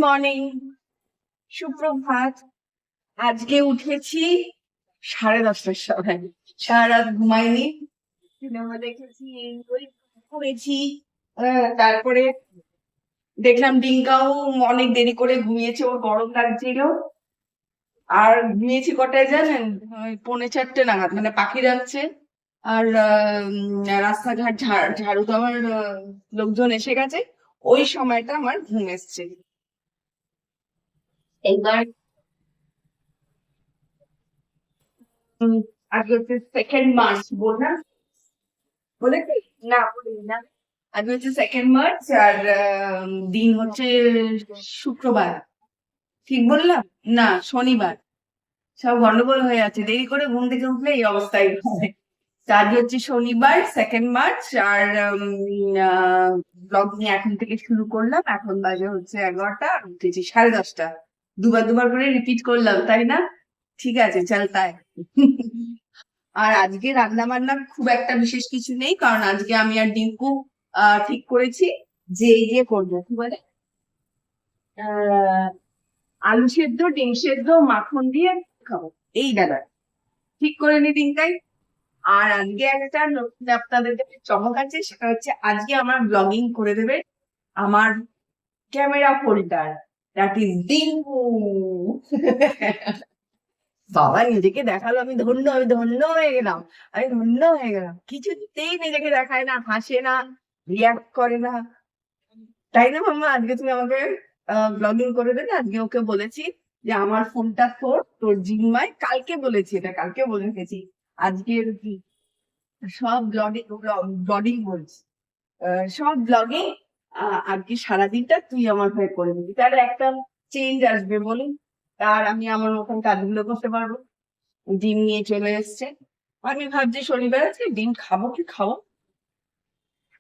Morning, সুপ্রভাত। আজকে উঠেছি 10:30টার সময়। সারা রাত ঘুমাইনি, সিনেমা দেখেছি, এই ওই করেছি। তারপরে দেখলাম ডিঙ্কাও অনেক দেরি করে ঘুমিয়েছে, ওর গরম লাগছিল। আর ঘুমিয়েছি কটায় জানেন? ওই 3:45 নাগাদ, মানে পাখি যাচ্ছে আর রাস্তাঘাট ঝাড়ু দেওয়ার লোকজন এসে গেছে। ওই সময়টা আমার ঘুম এসছে। এইবার আজকে হচ্ছে 2nd মার্চ, বললাম? বলেছি? না, বলিনি না। আজকে হচ্ছে 2nd মার্চ, আর দিন হচ্ছে শুক্রবার। ঠিক বললাম? না, শনিবার। সব গন্ডগোল হয়ে আছে, দেরি করে ঘুম থেকে উঠলে এই অবস্থায় হয়। তো আজকে হচ্ছে শনিবার, 2nd মার্চ, আর ব্লগ নিয়ে এখন থেকে শুরু করলাম। এখন বাজে হচ্ছে 11টা, আর উঠেছি 10:30টা। দুবার দুবার করে রিপিট করলাম, তাই না? ঠিক আছে, চল তাই। আর আজকে রান্না বান্না খুব একটা বিশেষ কিছু নেই, কারণ আজকে আমি আর ডিঙ্কু ঠিক করেছি যে এই দিয়ে করবো, কি বলে, আহ আলু সেদ্ধ, ডিম সেদ্ধ, মাখন দিয়ে খাবো। এই দাদা ঠিক করে নি ডিঙ্কাই। আর আজকে একটা নতুন আপনাদের কাছে চমক আছে, সেটা হচ্ছে আজকে আমার ব্লগিং করে দেবে আমার ক্যামেরা হোল্ডার, দ্যাট ইজ ডিঙ্কু। বাবা নিজেকে দেখালো, আমি ধন্য, আমি ধন্য হয়ে গেলাম। আমি ধন্য হয়ে গেলাম, কিছুতেই নিজেকে দেখায় না, হাসে না, রিয়াক্ট করে না। তাই না মাম্মা? আজকে তুমি আমাকে ব্লগিং করে দেবে। আজকে ওকে বলেছি যে আমার ফোনটা তোর তোর জিম্মায়, কালকে বলেছি, এটা কালকে বলে রেখেছি। আজকের সব ব্লগিং বলছি, সব ব্লগিং আজকে সারাদিনটা তুই আমার হয়ে করে দিবি, তাহলে একটা চেঞ্জ আসবে বলুন। আর আমি আমার মতন কাজগুলো করতে পারবো। ডিম নিয়ে চলে এসছে। আমি ভাবছি শনিবার আছে, ডিম খাবো কি খাবো,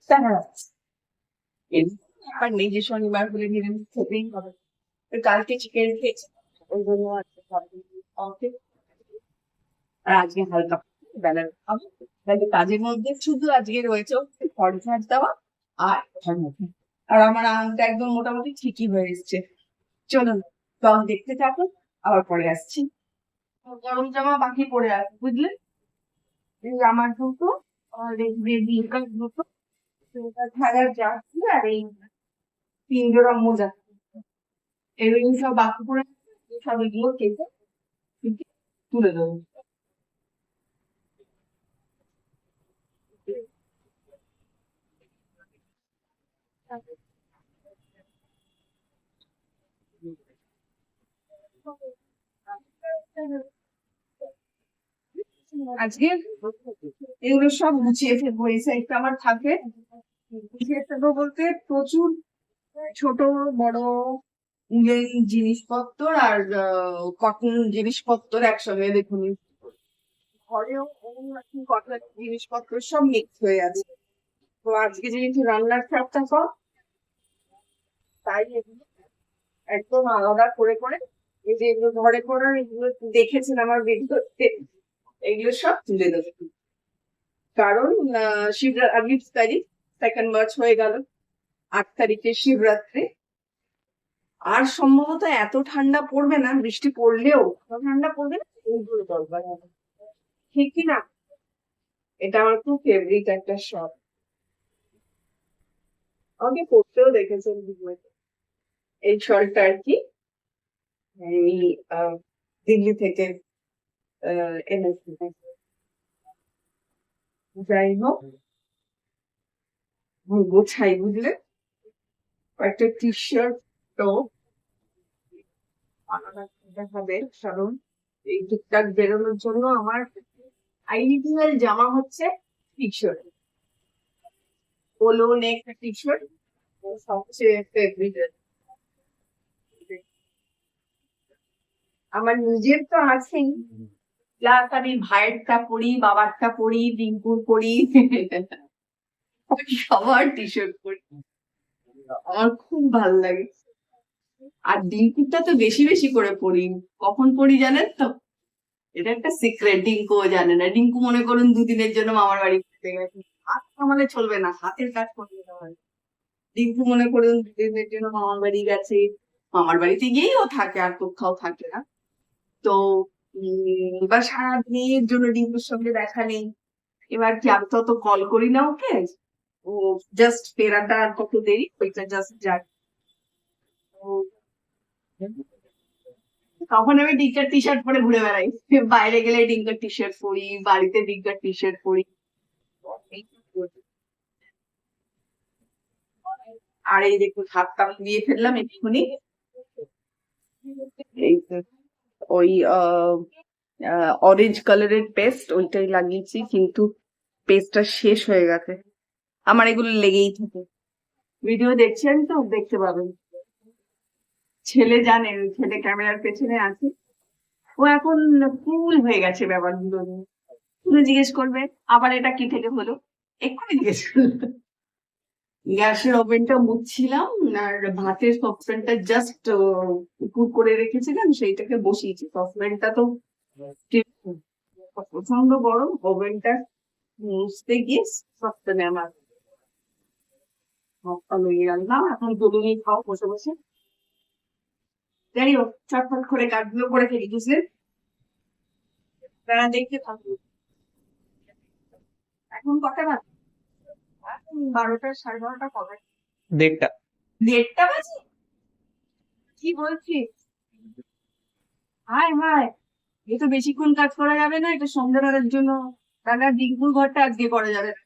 তারা এর ব্যাপার নেই যে শনিবার হলে নিরামিষ খেতেই হবে। তো কালকে চিকেন খেয়েছি, ওই জন্য আজকে ভাবছি ওকে। আর আজকে হালকা বেলার খাবো। তাহলে কাজের মধ্যে শুধু আজকে রয়েছে ফরঝাড় দেওয়া আর কথার মধ্যে। আর আমার আঙটা একদম মোটামুটি ঠিকই হয়ে এসছে। চলুন, টক দেখতে থাকুন, আবার পরে আসছি। গরম জামা বাকি পড়ে আছে, বুঝলে? এই আমার দুটো, আর এই রেডিকার দুটো, ঢাকার জার্সি, আর এই 3 জোড়া মোজা, এগুলো সব বাকি পড়ে আছে। সব এগুলো কেটে তুলে দেবো। আজকে এগুলো সব গুছিয়ে ফেলবো, এই সাইডটা আমার থাকে। গুছিয়ে ফেলবো বলতে প্রচুর ছোট বড় উলেন জিনিসপত্র আর কটন জিনিসপত্র একসঙ্গে, দেখুন ঘরেও কটন জিনিসপত্র সব মিক্স হয়ে আছে। তো আজকে যেহেতু রান্নার চাপটা কম, তাই এগুলো একদম আলাদা করে করে, এই যে এগুলো ঘরে করার, এগুলো দেখেছেন আমার ভিডিওতে, এগুলো সব তুলে দেবো। কারণ শিবরাত্রি আজকে 20 তারিখ, 2nd মার্চ হয়ে গেল। 8 তারিখে শিবরাত্রি। আর সম্ভবত এত ঠান্ডা পড়বে না, বৃষ্টি পড়লেও এত ঠান্ডা পড়বে না, এইগুলো দরকার হবে। ঠিক কি না? এটা আমার খুব ফেভারিট একটা শখ। আমাকে পড়তেও দেখেছেন ভিডিওতে। এই শলটা আর কি, এই দিল্লি থেকে এনেছি। যাই হোক, গোছাই, বুঝলে? একটা টি শার্ট তো আলাদা হবে, কারণ এই টুকটাক বেরোনোর জন্য আমার আইডিয়াল জামা হচ্ছে টি শার্ট, পোলো নেক টি শার্ট সবচেয়ে ফেভারিট। আমার নিজের তো আছেই, প্লাস আমি ভাইয়েরটা পরি, বাবারটা পরি, রিঙ্কুর পরি, আমি সবার টি শার্ট পরি। আমার খুব ভালো লাগে। আর ডিঙ্কুটা তো বেশি বেশি করে পড়ি। কখন পড়ি জানেন তো? এটা একটা সিক্রেট, ডিঙ্কুও জানে না। ডিঙ্কু মনে করুন দুদিনের জন্য মামার বাড়ি ঘুরতে গেছে, হাত কামালে চলবে না, হাতের কাজ করতে হবে। ডিঙ্কু মনে করুন দুদিনের জন্য মামার বাড়ি গেছে, মামার বাড়িতে গিয়েই ও থাকে, আর কোথাও থাকে না। তো বা সারাদিনের জন্য ডিঙ্কুর সঙ্গে দেখা নেই। এবার কি আমি তো কল করি না ওকে, ও জাস্ট ফেরাটা আর কত দেরি, ওইটা জাস্ট যাক। তখন আমি ডিঙ্কার টি শার্ট পরে ঘুরে বেড়াই, বাইরে গেলে ডিঙ্কার টি শার্ট পরি, বাড়িতে ডিঙ্কার টি শার্ট পরি। আর এই দেখুন হাতটা দিয়ে ফেললাম এক্ষুনি, এই যে ওই অরেঞ্জ কালারের পেস্ট ওইটাই লাগিয়েছি, কিন্তু পেস্টটা শেষ হয়ে গেছে। আমার এগুলো লেগেই থাকে, ভিডিও দেখছেন তো দেখতে পাবেন। ছেলে জানে, ওই ছেলে ক্যামেরার পেছনে আছে, ও এখন কুল হয়ে গেছে ব্যাপারগুলো নিয়ে। তুমি জিজ্ঞেস করবে আবার এটা কি থেকে হলো, এক্ষুনি জিজ্ঞেস করবে। গ্যাসের ওভেনটা মুছছিলাম, আর ভাতের সসপ্যানটা জাস্ট উপর করে রেখেছিলাম, সেইটাকে বসিয়েছি। সসপ্যানটা তো প্রচন্ড গরম, ওভেনটা মুছতে গিয়ে সসপ্যানে আমার হাতটা লেগে গেল। না এখন তুলে নিয়ে খাও বসে বসে। যাই হোক, চটফট করে কাজগুলো করে ফেলি, বুঝলেন? তারা দেখতে থাকুন। এখন কটা বাজে? 12টা, 12:30 কবে? 1:30। 1:30 বাজে? কি বলছিস? হায় হায়, এ তো বেশিক্ষণ কাজ করা যাবে না, এটা সন্ধ্যাবেলার জন্য। তাহলে আর ডিঙ্কুর ঘরটা আজকে করা যাবে না।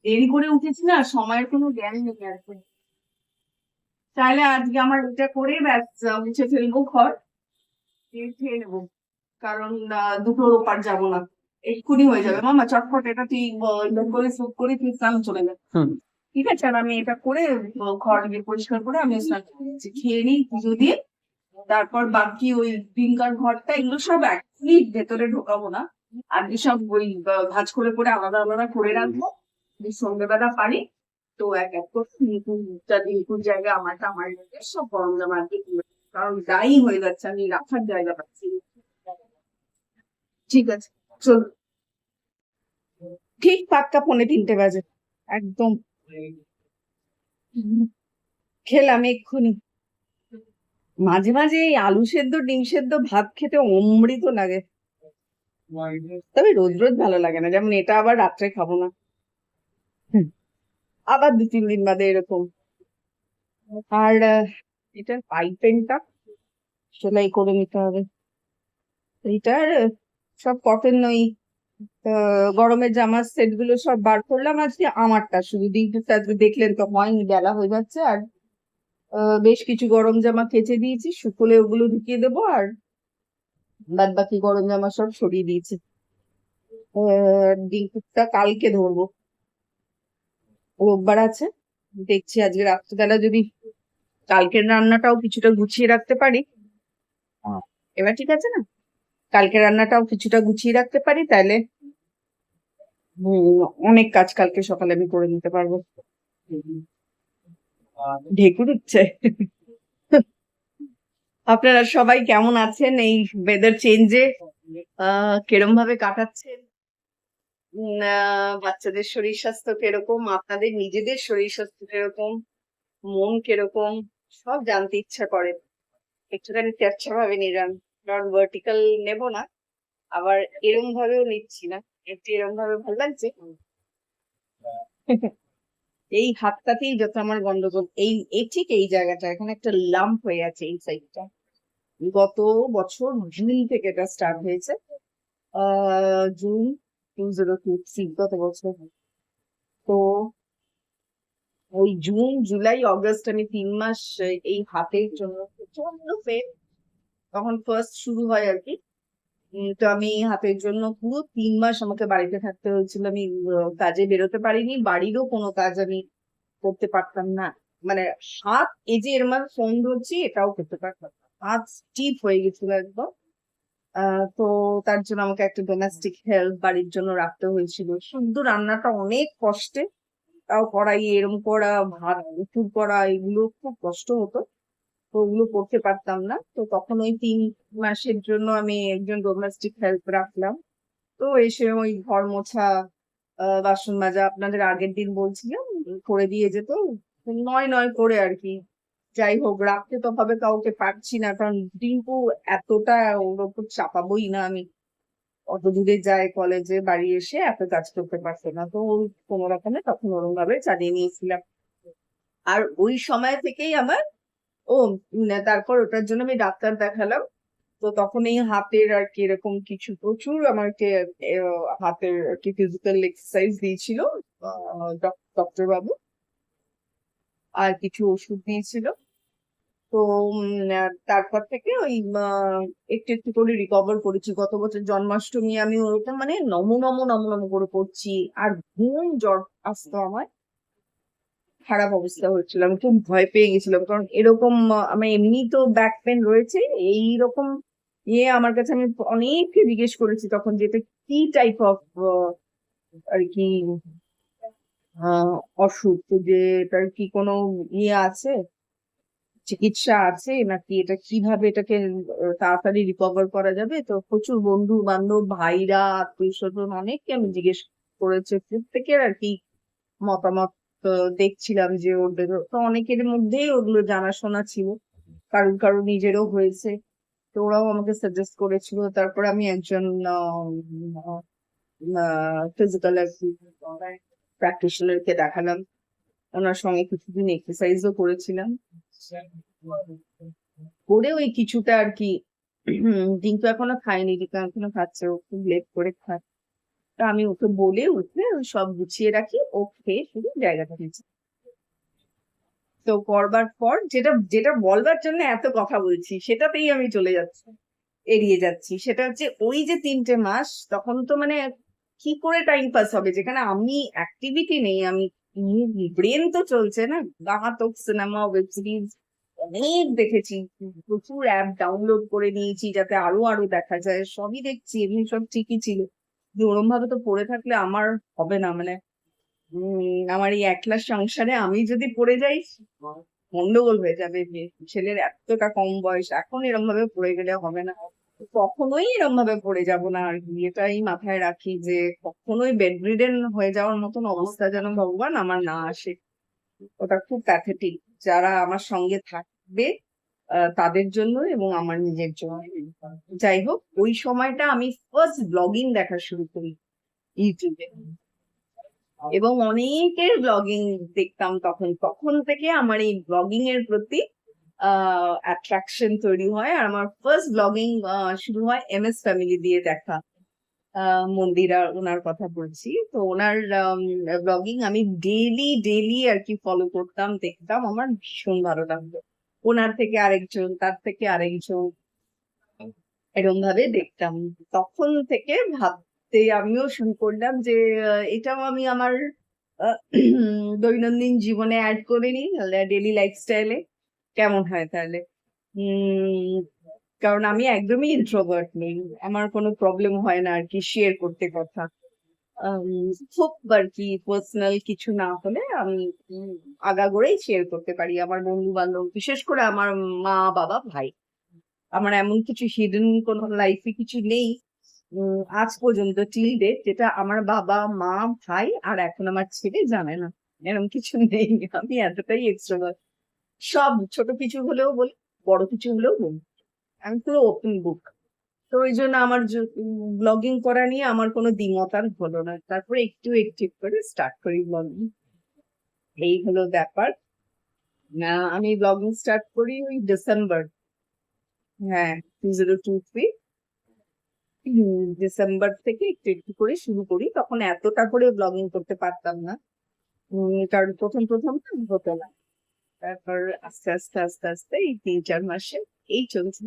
দেরি করে উঠেছি না, সময়ের কোনো জ্ঞান নেই আর কি। চাইলে আজকে আমার এটা করে ব্যাস মুছে ফেলবো ঘর, খেয়ে নেবো। কারণ দুটোর ওপার যাবো না, এক্ষুনি হয়ে যাবে। মামা চটপট এটা তুই এটা করে স্যুপ করে তুই স্নান চলে যা। ঠিক আছে, আর আমি এটা করে ঘর গিয়ে পরিষ্কার করে আমি স্নান করে নিচ্ছি, খেয়ে নিই পুজো দিয়ে। তারপর বাকি ওই ডিঙ্কার ঘরটা এগুলো সব একই ভেতরে ঢোকাবো না, আজকে সব ওই ভাঁজ করে করে আলাদা আলাদা করে রাখবো। যদি সন্ধ্যেবেলা পারি তো এক এক করে ডিঙ্কুটা ডিঙ্কুর জায়গা, আমারটা আমার জায়গা, সব গরম জামা আর কি তুলে দেবো। কারণ গায়ে হয়ে যাচ্ছে, আমি রাখার জায়গা পাচ্ছি না। ঠিক আছে, চল। ঠিক 2:45 বাজে একদম। খেলাম এক্ষুনি। মাঝে মাঝে এই আলু সেদ্ধ ডিম সেদ্ধ ভাত খেতে অমৃত লাগে, তবে রোজ রোজ ভালো লাগে না। যেমন এটা আবার রাত্রে খাবো না, আবার 2-3 দিন বাদে এরকম। আর এটার পাইপেনটা সেলাই করে নিতে হবে। এটার সব কটন ওই গরমের জামার সেট গুলো সব বার করলাম আজকে। আমারটা শুধু ডিঙ্কুরটা আজকে দেখলেন তো হয়নি, বেলা হয়ে যাচ্ছে। আর বেশ কিছু গরম জামা কেচে দিয়েছি, শুকোলে ওগুলো ঢুকিয়ে দেবো। আর বাদ বাকি গরম জামা সব সরিয়ে দিয়েছি। ডিঙ্কুরটা কালকে ধরবো, রোববার আছে। দেখছি আজকে রাত্রিবেলা যদি কালকের রান্নাটাও কিছুটা গুছিয়ে রাখতে পারি। এবার ঠিক আছে না, কালকে রান্নাটাও কিছুটা গুছিয়ে রাখতে পারি, তাহলে অনেক কাজ কালকে সকালে আমি করে নিতে পারবো। ঢেকুর উঠছে। আপনারা সবাই কেমন আছেন এই ওয়েদার চেঞ্জে? কিরম ভাবে কাটাচ্ছেন? বাচ্চাদের শরীর স্বাস্থ্য কিরকম, আপনাদের নিজেদের শরীর স্বাস্থ্য কিরকম, মন কিরকম, সব জানতে ইচ্ছা করে। একটুখানি তেরছা ভাবে নিলাম, কারণ ভার্টিক্যাল নেবো না, আবার এরম ভাবেও নিচ্ছি না, একটু এরম ভাবে ভালো লাগছে। এই হাতটাতেই যত আমার গন্ডগোল, এই ঠিক এই জায়গাটা এখন একটা লাম্প হয়ে আছে এই সাইডটা। গত বছর জুন থেকে এটা স্টার্ট হয়েছে, জুন 2026, গত বছর। তো ওই জুন জুলাই অগস্ট আমি 3 মাস এই হাতের জন্য প্রচন্ড পেন, তখন ফার্স্ট শুরু হয় আর কি। তো আমি হাতের জন্য পুরো 3 মাস আমাকে বাড়িতে থাকতে হয়েছিল। আমি কাজে বেরোতে পারিনি, বাড়িরও কোনো কাজ আমি করতে পারতাম না। মানে হাত এই যে এর মানে ফোন ধরছি এটাও করতে পারতাম না, হাত স্টিফ হয়ে গেছিল একদম। তো তার জন্য আমাকে একটা ডোমেস্টিক হেল্প বাড়ির জন্য রাখতে হয়েছিল। শুদ্ধ রান্নাটা অনেক কষ্টে, তাও কড়াই এরম করা, ভাত উঁচু করা, এগুলো খুব কষ্ট হতো। তো ওগুলো করতে পারতাম না। তো তখন ওই 3 মাসের জন্য আমি একজন ডোমেস্টিক হেল্প রাখলাম। তো এসে ওই ঘর মোছা, বাসন মাজা আপনাদের আগের দিন বলছিলাম করে দিয়ে যেত, নয় নয় করে আর কি। যাই হোক, রাখতে তো ভাবে কাউকে পারছি না, কারণ টিঙ্কু এতটা ওর ওপর চাপাবোই না আমি। অত দূরে যায় কলেজে, বাড়ি এসে এত কাজ করতে পারছে না, তো ওই কোনো রকমে তখন ওরম ভাবে চালিয়ে নিয়েছিলাম। আর ওই সময় থেকেই আমার তারপর ওটার জন্য আমি ডাক্তার দেখালাম। তো তখন এই হাতের আর কি এরকম কিছু প্রচুর আমাকে হাতের আর কি ফিজিক্যাল এক্সারসাইজ দিয়েছিল ডক্টর বাবু, আর কিছু ওষুধ দিয়েছিল। তো তারপর থেকে ওই একটু একটু করে রিকভার করেছি। গত বছর জন্মাষ্টমী আমি ওরকম মানে নমো নমো নমো নমো করে পড়ছি, আর ঘুম জ্বর আসতো আমার, খারাপ অবস্থা হচ্ছিল, আমি খুব ভয় পেয়ে গেছিলাম। কারণ এরকম আমার এমনি তো ব্যাক পেন রয়েছে, এইরকম আমার কাছে, আমি অনেককে জিজ্ঞেস করেছি তখন যে এটা কি টাইপ অফ আর কি আহ অসুখ, তো যে এটার কি কোনো আছে, চিকিৎসা আছে নাকি, এটা কিভাবে এটাকে তাড়াতাড়ি রিকভার করা যাবে। তো প্রচুর বন্ধু বান্ধব, ভাইরা, আত্মীয় স্বজন অনেককে আমি জিজ্ঞেস করেছি, প্রত্যেকের আর কি মতামত দেখছিলাম যে ওদের তো অনেকের মধ্যেই ওগুলো জানাশোনা ছিল, কারুর কারুর নিজেরও হয়েছে। তো ওরাও আমাকে সাজেস্ট করেছিল। তারপরে আমি একজন ফিজিক্যাল প্র্যাকটিশনারকে দেখালাম, ওনার সঙ্গে কিছুদিন এক্সারসাইজও করেছিলাম, করে ওই কিছুটা আর কি। কিন্তু এখনো খাইনি, কিন্তু এখনো খাচ্ছে, ও খুব লেট করে খায়। তা আমি ওকে বলে উঠে ওই সব গুছিয়ে রাখি, ও খেয়ে শুধু জায়গাটা নিচ্ছে। তো করবার পর যেটা যেটা বলবার জন্য এত কথা বলছি সেটাতেই আমি চলে যাচ্ছি, এড়িয়ে যাচ্ছি। সেটা হচ্ছে ওই যে 3টে মাস, তখন তো মানে কি করে টাইম পাস হবে যেখানে আমি অ্যাক্টিভিটি নেই, আমি ব্রেন তো চলছে না। ঘাতক সিনেমা, ওয়েব সিরিজ অনেক দেখেছি, প্রচুর অ্যাপ ডাউনলোড করে নিয়েছি যাতে আরো আরো দেখা যায়, সবই দেখছি, এমনি সব ঠিকই ছিল। কিন্তু ওরম ভাবে তো পড়ে থাকলে আমার হবে না, মানে আমার এই একলা সংসারে আমি যদি পড়ে যাই গন্ডগোল হয়ে যাবে। যে ছেলের এতটা কম বয়স, এখন এরম ভাবে পড়ে গেলে হবে না, কখনোই এরম ভাবে পড়ে যাব না আর কি। এটাই মাথায় রাখি যে কখনোই বেডরিডেন হয়ে যাওয়ার মতন অবস্থা যেন ভগবান আমার না আসে। ওটা খুব প্যাথেটিক, যারা আমার সঙ্গে থাকবে তাদের জন্য এবং আমার নিজের জন্য। যাই হোক, ওই সময়টা আমি ফার্স্ট ব্লগিং দেখা শুরু করি ইউটিউবে, এবং অনেকের ব্লগিং দেখতাম। তখন তখন থেকে আমার এই ব্লগিং এর প্রতি অ্যাট্রাকশন তৈরি হয়। আর আমার ফার্স্ট ব্লগিং শুরু হয় MS ফ্যামিলি দিয়ে দেখা। মন্দিরা ওনার কথা বলছি, তো ওনার ব্লগিং আমি ডেইলি ডেইলি আর কি ফলো করতাম, দেখতাম, আমার ভীষণ ভালো লাগতো। ওনার থেকে আরেকজন, তার থেকে আরেকজন, এরকম ভাবে দেখতাম। তখন থেকে ভাবতে আমিও শুরু করলাম যে এটাও আমি আমার আহ, দৈনন্দিন জীবনে অ্যাড করে নিই, ডেইলি লাইফস্টাইলে কেমন হয় তাহলে। উম কারণ আমি একদমই ইন্ট্রোভার্ট নেই, আমার কোনো প্রবলেম হয় না আর কি শেয়ার করতে কথা। খুব আর কি পার্সোনাল কিছু না হলে আমি আগাগোড়াই শেয়ার করতে পারি আমার বন্ধু বান্ধব, বিশেষ করে আমার মা, বাবা, ভাই। আমার এমন কিছু হিডেন কোনো লাইফে কিছু নেই আজ পর্যন্ত টিল ডেট, যেটা আমার বাবা, মা, ভাই আর এখন আমার ছেলে জানে না। এরকম কিছু নেই, আমি এতটাই এক্সট্রোভার্ট। সব ছোট কিছু হলেও বলি, বড় কিছু হলেও বলি, আমি পুরো ওপেন বুক। তো ওই জন্য আমার ব্লগিং করা নিয়ে আমার কোনো দ্বিমত আর হলো না, তারপরে একটু একটু করে স্টার্ট করি ব্লগিং। এই হলো ব্যাপার। আমি ব্লগিং স্টার্ট করি ওই ডিসেম্বর, হ্যাঁ, 2023। ডিসেম্বর থেকে একটু একটু করে শুরু করি, তখন এতটা করে ব্লগিং করতে পারতাম না। কারণ প্রথম প্রথম না হতো না। তারপর আস্তে আস্তে আস্তে আস্তে এই 3-4 মাসে এই চলছে।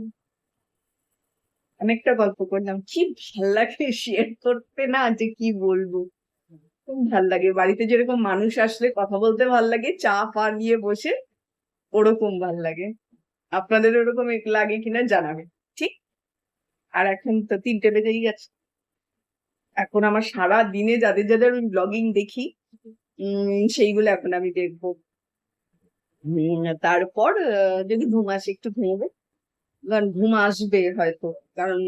অনেকটা গল্প করলাম, কি ভাল লাগে শেয়ার করতে, না যে কি বলবো। খুব ভাল লাগে, বাড়িতে যেরকম মানুষ আসলে কথা বলতে ভাল লাগে, চা ফা নিয়ে বসে, ওরকম ভাল লাগে। আপনাদের ওরকম লাগে কিনা জানাবেন, ঠিক। আর এখন তো 3টে বেজেই গেছে। এখন আমার সারা দিনে যাদের যাদের ব্লগিং দেখি সেইগুলো এখন আমি দেখবো। তারপর যদি ঘুম আসে একটু ঘুমোবে, কারণ ঘুম আসবে হয়তো, কারণ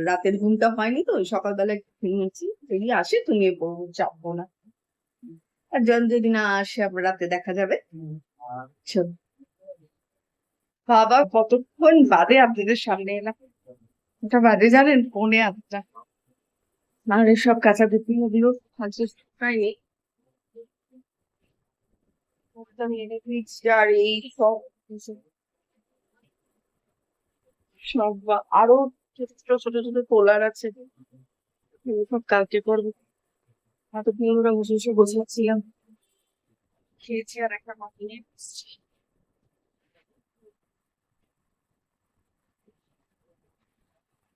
রাতের ঘুমটা হয়নি তো, সকালবেলা একটু ঘুমিয়েছি, যদি আসে তুমি পড়বো, চাপবো না। আর যদি না আসে আবার রাতে দেখা যাবে। চল, বাবা কতক্ষণ বাদে আপনাদের সামনে এলাম, ওটা বাদে জানেন, 8:45। আর এসব কাছাকাছি নদীও আজকে পাইনি, আর এই সব সব আরো ছোট ছোট ছোট ছোট পোলার আছে, এগুলো সব কালকে করবো। এতদিন আমরা বসে বসে গোছাচ্ছিলাম, খেয়েছি আর একটা মাত্র নিয়ে বসছি।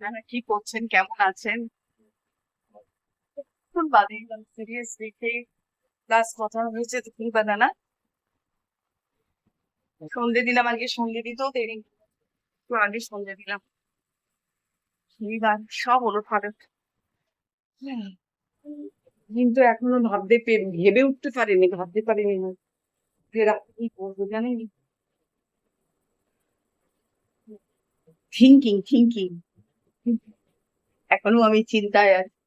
আপনারা কি করছেন, কেমন আছেন? এখন বাদে সিরিয়াস দেখে প্লাস কথা হয়েছে তো কি বানানা, সন্ধে দিলাম, আজকে সন্ধে দিতেও দেরি, একটু আগে সন্ধে দিলাম, সব হলো ফাটে। কিন্তু এখনো ভেবে উঠতে পারিনি, ভাবতে পারিনি না যে রাতে কি করবো, জানেন, থিঙ্কিং এখনো আমি চিন্তায় আছি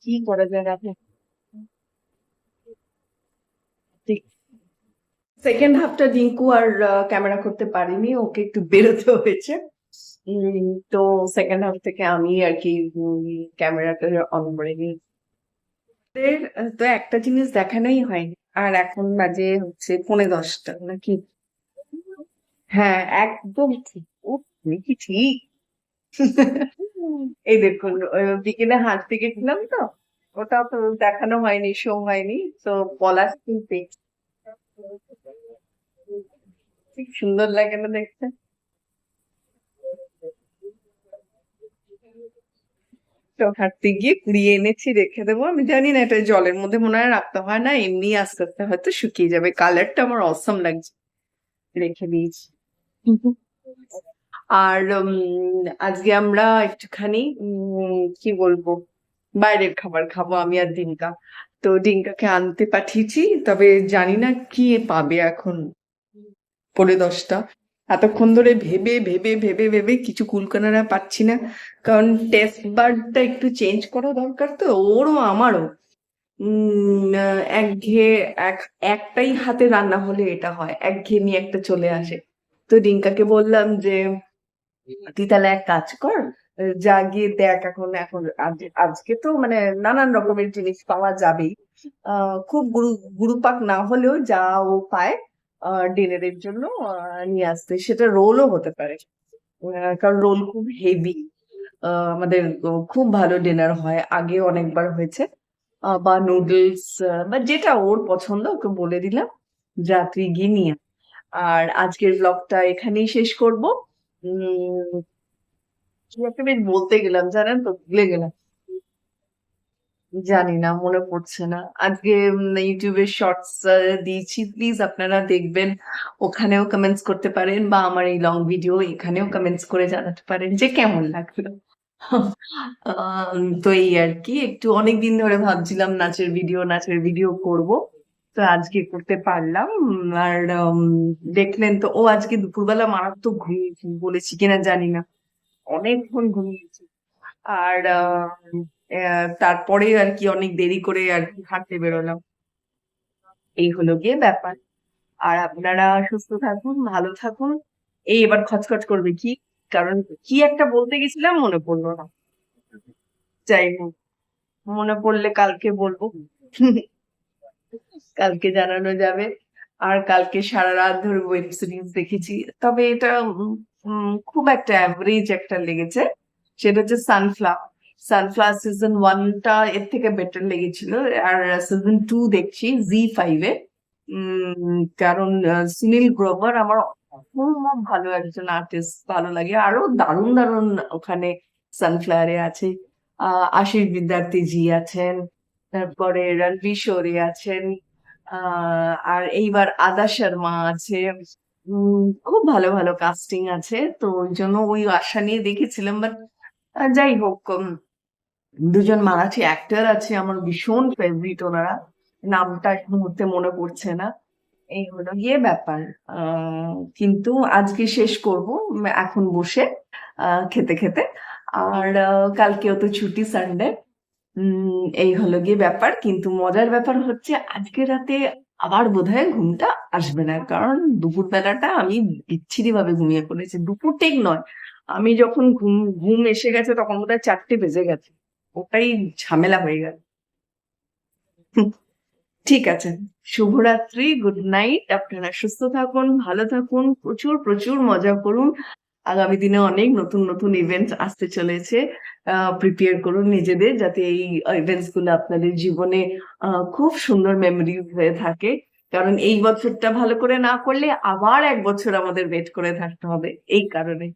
কি করা যায় রাতে। সেকেন্ড হাফটা রিঙ্কু আর ক্যামেরা করতে পারিনি, ওকে একটু বেরোতে হয়েছে। তো সেকেন্ড হাফ থেকে আমি আর কি ক্যামেরাটা অন করে নিই। তো একটা জিনিস দেখানোই হয়নি, আর এখন বাজে হচ্ছে 10:45 নাকি? হ্যাঁ, একদম ঠিক। ও, তুমি কি ঠিক! এই দেখুন, বিকেলে হাঁটতে গেছিলাম তো, ওটা তো দেখানো হয়নি, শো হয়নি, তো পলাশ কিন্তু ঠিক সুন্দর লাগে না দেখতে? তো হাঁটতে গিয়ে কুড়িয়ে এনেছি, রেখে দেবো। আমি জানি না এটা জলের মধ্যে মনে হয় রাখতে হয় না, এমনি আস্তে আস্তে হয়তো শুকিয়ে যাবে। কালারটা আমার অসম লাগছে, রেখে দিয়েছি। আর আজকে আমরা একটুখানি কি বলবো, বাইরের খাবার খাবো আমি আর ডিঙ্কা। তো ডিঙ্কাকে আনতে পাঠিয়েছি, তবে জানি না কি পাবে এখন 10:45। এতক্ষণ ধরে ভেবে ভেবে ভেবে ভেবে কিছু কুলকানারা পাচ্ছি না, কারণ টেস্ট বারটা একটু চেঞ্জ করা দরকার, তো ওরও আমারও একঘেয়ে একটাই হাতে রান্না হলে এটা হয়, একঘেয়েমি একটা চলে আসে। তো ডিঙ্কাকে বললাম যে তুই তাহলে এক কাজ কর, যা গিয়ে দেখ, এখন এখন আজকে তো মানে নানান রকমের জিনিস পাওয়া যাবেই, খুব গুরুপাক না হলেও যা ও পায় ডিনারের জন্য নিয়ে আসতে, সেটা রোলও হতে পারে, কারণ রোল খুব হেভি। আমাদের খুব ভালো ডিনার হয়, আগে অনেকবার হয়েছে। বা নুডলস, বা যেটা ওর পছন্দ ওকে বলে দিলাম, যা তুই গিয়ে নিয়ে আয়। আর আজকের ব্লগটা এখানেই শেষ করব। উম কি একটা বেশ বলতে গেলাম, জানেন তো, ভুলে গেলাম, জানি না, মনে পড়ছে না। আজকে ইউটিউবে শর্টস দিয়েছি, প্লিজ আপনারা দেখবেন, ওখানেও কমেন্টস করতে পারেন, বা আমার এই লং ভিডিও এখানেও কমেন্টস করে জানাতে পারেন যে কেমন লাগলো। তো এই আর কি, একটু অনেকদিন ধরে ভাবছিলাম নাচের ভিডিও করব, তো আজকে করতে পারলাম। আর দেখলেন তো, ও আজকে দুপুরবেলা মারাত্মক ঘুমিয়েছি, বলেছি কিনা জানি না, অনেকক্ষণ ঘুমিয়েছি। আর তারপরে আর কি অনেক দেরি করে আর কি হাঁটতে বেরোলাম, এই হলো গিয়ে ব্যাপার। আর আপনারা সুস্থ থাকুন, ভালো থাকুন। এই এবার খচখচ করবে কি, কারণ কি একটা বলতে গেছিলাম, মনে পড়লো না। যাই হোক, মনে পড়লে কালকে বলবো, কালকে জানানো যাবে। আর কালকে সারা রাত ধরে ওয়েব সিরিজ দেখেছি, তবে এটা খুব একটা অ্যাভারেজ একটা লেগেছে, সেটা হচ্ছে সানফ্লাওয়ার। সানফ্লাওয়ার সিজন 1টা এর থেকে বেটার লেগেছিল, আর সিজন 2 দেখছি জি5-এ। কারণ সুনীল গ্রোভার আমার খুব ভালো একজন আর্টিস্ট, ভালো লাগে। আরো দারুণ দারুণ ওখানে সানফ্লাওয়ারে আছে, আশিস বিদ্যার্থী জি আছেন, তারপরে রণবীর শোরে আছেন, আর এইবার আদা শর্মা আছে। খুব ভালো ভালো কাস্টিং আছে, তো ওই জন্য ওই আশা নিয়ে দেখেছিলাম, বাট যাই হোক, দুজন মারাঠি অ্যাক্টর আছে আমার ভীষণ ফেভারিট, ওনারা, নামটা এক মুহূর্তে মনে পড়ছে না। এই হলো গিয়ে ব্যাপার। কিন্তু আজকে শেষ করব এখন বসে খেতে খেতে। আর কালকেও তো ছুটি, সানডে। এই হলো গিয়ে ব্যাপার। কিন্তু মজার ব্যাপার হচ্ছে আজকে রাতে আবার বোধহয় ঘুমটা আসবে না, কারণ দুপুর বেলাটা আমি বিচ্ছিরি ভাবে ঘুমিয়ে পড়েছি। দুপুর ঠিক নয়, আমি যখন ঘুম ঘুম এসে গেছে তখন বোধহয় 4টে বেজে গেছে। ওটাই ঝামেলা হয়ে গেল। ঠিক আছে, শুভরাত্রি, গুড নাইট। আপনারা সুস্থ থাকুন, ভালো থাকুন, প্রচুর প্রচুর মজা করুন। আগামী দিনে অনেক নতুন নতুন ইভেন্টস আসতে চলেছে। প্রিপেয়ার করুন নিজেদের, যাতে এই ইভেন্টস গুলো আপনাদের জীবনে খুব সুন্দর মেমরি হয়ে থাকে। কারণ এই বছরটা ভালো করে না করলে আবার 1 বছর আমাদের ওয়েট করে থাকতে হবে। এই কারণে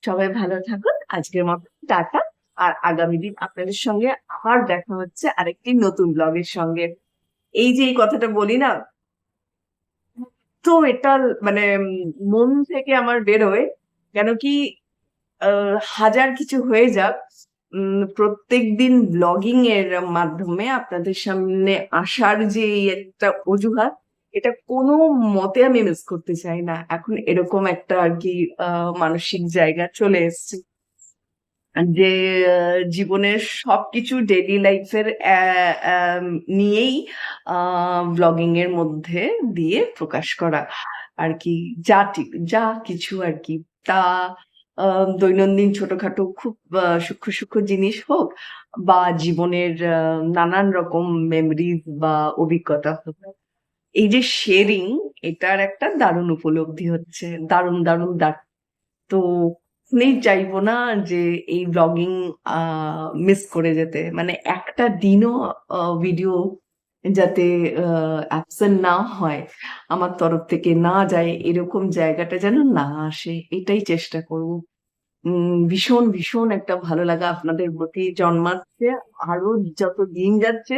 সবাই ভালো থাকুন, আজকের মতো টাটা। আর আগামী দিন আপনাদের সঙ্গে আবার দেখা হচ্ছে আরেকটি নতুন ব্লগের সঙ্গে। এই যে এই কথাটা বলি না, তো এটা মানে মন থেকে আমার বেরোয়। কেন কি, হাজার কিছু হয়ে যাক, প্রত্যেকদিন ব্লগিং এর মাধ্যমে আপনাদের সামনে আসার যে এই একটা অজুহাত, এটা কোনো মতে আমি মিস করতে চাই না। এখন এরকম একটা আর কি মানসিক জায়গা চলে এসেছে যে জীবনের সবকিছু ডেইলি লাইফের নিয়েই ব্লগিং এর মধ্যে দিয়ে প্রকাশ করা আর কি। যা কিছু আর কি, তা দৈনন্দিন ছোটখাটো খুব সূক্ষ্ম সূক্ষ্ম জিনিস হোক, বা জীবনের নানান রকম মেমরিজ বা অভিজ্ঞতা হোক, এই যে শেয়ারিং, এটার একটা দারুণ উপলব্ধি হচ্ছে। দারুণ দারুণ দারুণ। তো কখনোই চাইবো না যে এই ব্লগিং মিস করে যেতে, মানে একটা দিনও ভিডিও যাতে অ্যাবসেন্ট না হয়, আমার তরফ থেকে না যায়, এরকম জায়গাটা যেন না আসে, এটাই চেষ্টা করব। ভীষণ ভীষণ একটা ভালো লাগা আপনাদের প্রতি জন্মাচ্ছে। আরো যত দিন যাচ্ছে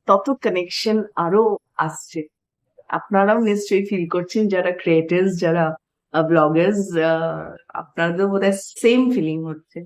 তত কানেকশন আরো আসছে। আপনারাও নিশ্চয়ই ফিল করছেন, যারা ক্রিয়েটার্স, যারা ব্লগার্স, আপনাদের বোধহয় সেম ফিলিং হচ্ছে।